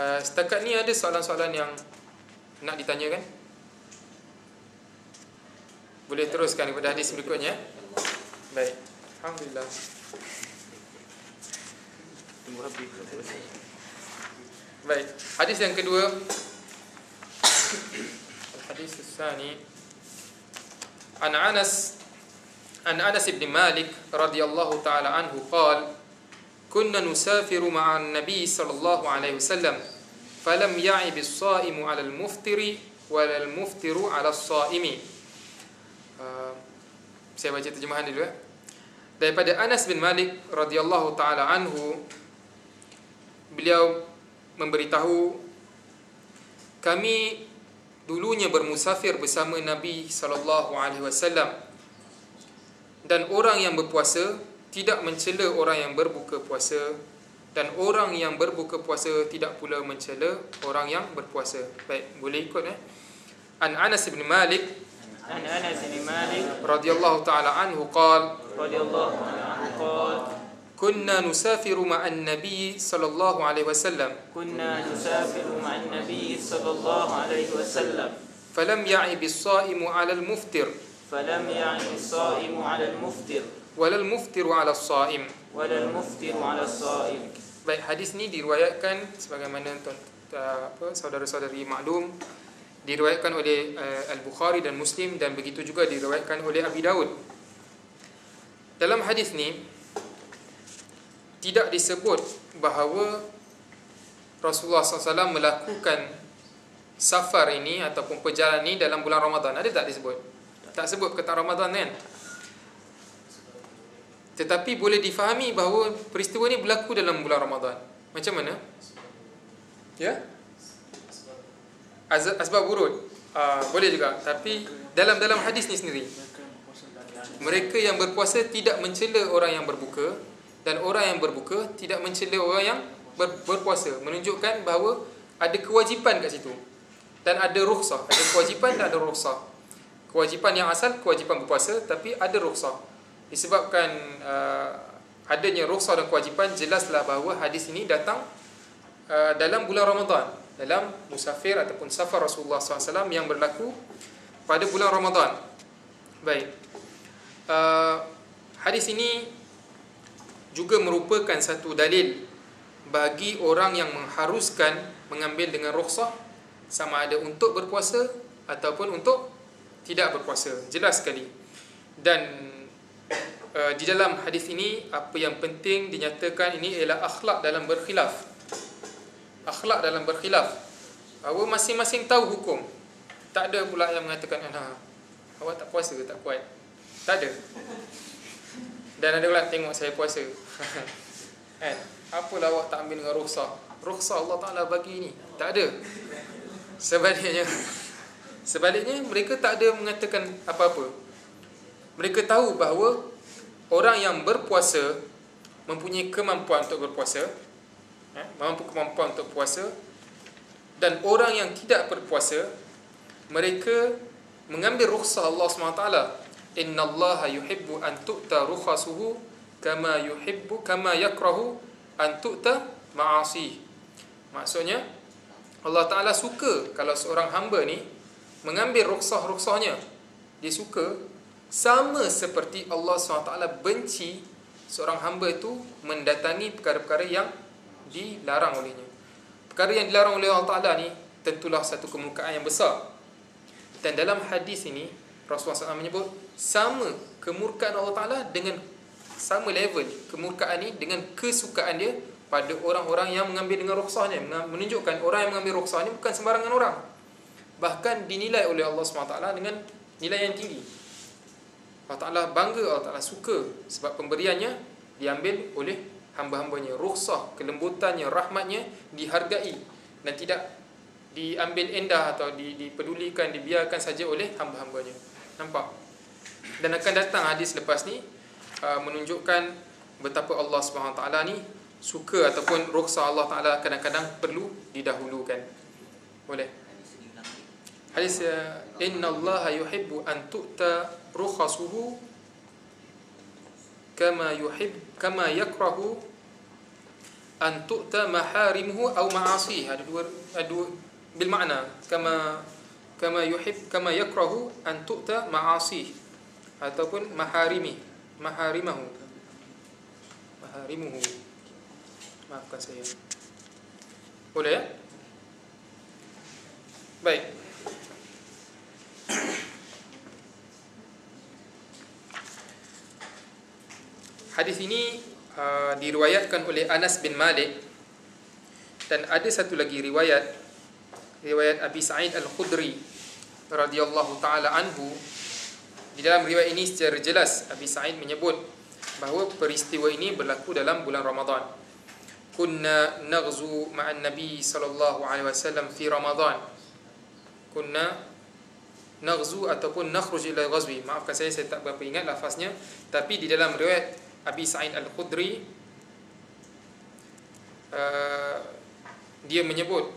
Setakat ni ada soalan-soalan yang nak ditanyakan? Boleh teruskan kepada hadis berikutnya. Baik, alhamdulillah. Baik, hadis yang kedua. Hadis tsani an Anas bin Malik radhiyallahu taala anhu qala كنا نسافر مع النبي صلى الله عليه وسلم فلم يعب الصائم على المفطر ولا المفطر على الصائم. Saya baca terjemahan dulu daripada Anas bin Malik radhiyallahu taala anhu, beliau memberitahu, kami dulunya bermusafir bersama Nabi sallallahu alaihi wasallam, dan orang yang berpuasa tidak mencela orang yang berbuka puasa, dan orang yang berbuka puasa tidak pula mencela orang yang berpuasa. Baik, boleh ikut An Anas bin Malik radhiyallahu ta'ala anhu qala kunna nusafiru ma'an nabiy sallallahu alaihi wasallam falam ya'ib as-sa'imu 'ala al-muftir walal muftiru 'ala as-sha'im. Baik, hadis ni diriwayatkan sebagaimana saudara-saudari maklum, diriwayatkan oleh Al-Bukhari dan Muslim, dan begitu juga diriwayatkan oleh Abi Daud. Dalam hadis ni tidak disebut bahawa Rasulullah SAW melakukan safar ini ataupun perjalanan ini dalam bulan Ramadan. Ada tak disebut? Tak sebut kata Ramadan kan? Tetapi boleh difahami bahawa peristiwa ini berlaku dalam bulan Ramadan. Macam mana? Ya? Asbab wurud. Boleh juga. Tapi dalam hadis ni sendiri, mereka yang berpuasa tidak mencela orang yang berbuka, dan orang yang berbuka tidak mencela orang yang berpuasa. Menunjukkan bahawa ada kewajipan kat situ, dan ada rukhsah. Ada kewajipan dan ada rukhsah. Kewajipan yang asal, kewajipan berpuasa, tapi ada rukhsah. Disebabkan adanya rukhsah dan kewajipan, jelaslah bahawa hadis ini datang dalam bulan Ramadan, dalam musafir ataupun safar Rasulullah SAW yang berlaku pada bulan Ramadan. Baik, hadis ini juga merupakan satu dalil bagi orang yang mengharuskan mengambil dengan rukhsah, sama ada untuk berpuasa ataupun untuk tidak berpuasa. Jelas sekali. Dan di dalam hadis ini, apa yang penting dinyatakan ini ialah akhlak dalam berkhilaf. Akhlak dalam berkhilaf, bahawa masing-masing tahu hukum. Tak ada pula yang mengatakan, awak tak puasa ke tak kuat. Tak ada. Dan ada pula tengok saya puasa. Apalah awak tak ambil dengan rukhsah. Rukhsah Allah Ta'ala bagi ni. Tak ada. Sebaliknya mereka tak ada mengatakan apa-apa. Mereka tahu bahawa orang yang berpuasa mempunyai kemampuan untuk berpuasa, mampu kemampuan untuk puasa, dan orang yang tidak berpuasa, mereka mengambil rukhsah Allah SWT. Innallaha yuhibbu an tu'ta rukhasuhu kama yakrahu an tu'ta ma'asih. Maksudnya, Allah Ta'ala suka kalau seorang hamba ni mengambil rukhsah-rukhsahnya. Dia suka, sama seperti Allah SWT benci seorang hamba itu mendatangi perkara-perkara yang dilarang olehnya. Perkara yang dilarang oleh Allah Ta'ala ni tentulah satu kemurkaan yang besar. Dan dalam hadis ini Rasulullah SAW menyebut sama kemurkaan Allah Ta'ala dengan sama level kemurkaan ni dengan kesukaan dia pada orang-orang yang mengambil dengan rukhsahnya. Menunjukkan orang yang mengambil rukhsah ni bukan sembarangan orang, bahkan dinilai oleh Allah SWT dengan nilai yang tinggi. Allah Ta'ala bangga, Allah Ta'ala suka, sebab pemberiannya diambil oleh hamba-hambanya. Rukhsah, kelembutannya, rahmatnya dihargai dan tidak diambil endah atau dipedulikan, dibiarkan saja oleh hamba-hambanya. Nampak? Dan akan datang hadis lepas ni menunjukkan betapa Allah SWT ni suka, ataupun rukhsah Allah Ta'ala kadang-kadang perlu didahulukan. Boleh? Hadis innallaha yuhibbu an tu'ta rukhasuhu kama yakrahu an tu'ta maharimuhu aw ma'asih. Ada dua bil makna, kama yakrahu an tu'ta ma'asih, ataupun maharimuhu. Maafkan saya. Boleh ya? Baik. Hadis ini diriwayatkan oleh Anas bin Malik, dan ada satu lagi riwayat Abi Sa'id Al-Khudri radhiyallahu taala anhu. Di dalam riwayat ini secara jelas Abi Sa'id menyebut bahawa peristiwa ini berlaku dalam bulan Ramadan. Kunna naghzu ma'an Nabi sallallahu alaihi wasallam fi Ramadan. Kunna naghzu ataupun nakhruj ila ghazwi. Maafkan saya tak berapa ingat lafaznya, tapi di dalam riwayat Abi Sa'id Al-Khudri dia menyebut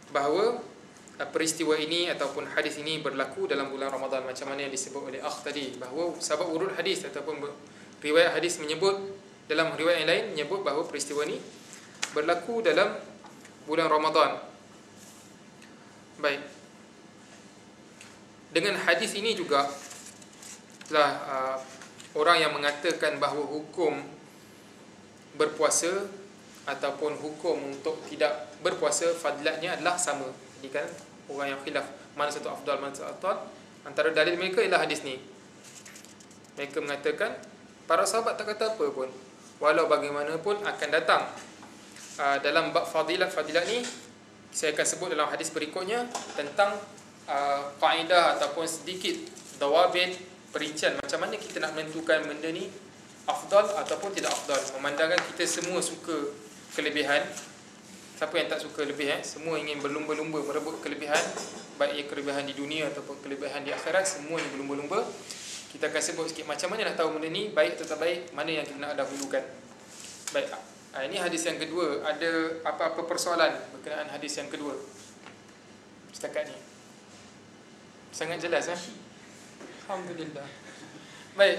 bahawa peristiwa ini ataupun hadis ini berlaku dalam bulan Ramadan, macam mana yang disebut oleh akh tadi, bahawa sabab urut hadis ataupun riwayat hadis menyebut, dalam riwayat yang lain menyebut bahawa peristiwa ini berlaku dalam bulan Ramadan. Baik. Dengan hadis ini juga telah orang yang mengatakan bahawa hukum berpuasa ataupun hukum untuk tidak berpuasa fadilatnya adalah sama. Jadi kan orang yang khilaf mana satu afdal, mana satu afdal, antara dalil mereka ialah hadis ni. Mereka mengatakan para sahabat tak kata apa pun, walau bagaimanapun akan datang dalam bab fadilat ni, saya akan sebut dalam hadis berikutnya tentang kaedah ataupun sedikit dawabit, perincian macam mana kita nak menentukan benda ni afdal ataupun tidak afdal. Memandangkan kita semua suka kelebihan. Siapa yang tak suka lebih? Semua ingin berlumba-lumba merebut kelebihan, baik ia kelebihan di dunia ataupun kelebihan di akhirat, semuanya berlumba-lumba. Kita akan sebut sikit macam mana nak tahu benda ni baik atau tak baik, mana yang kita nak dahulukan. Baik, ini hadis yang kedua. Ada apa-apa persoalan berkenaan hadis yang kedua setakat ni? Sangat jelas Alhamdulillah. Baik.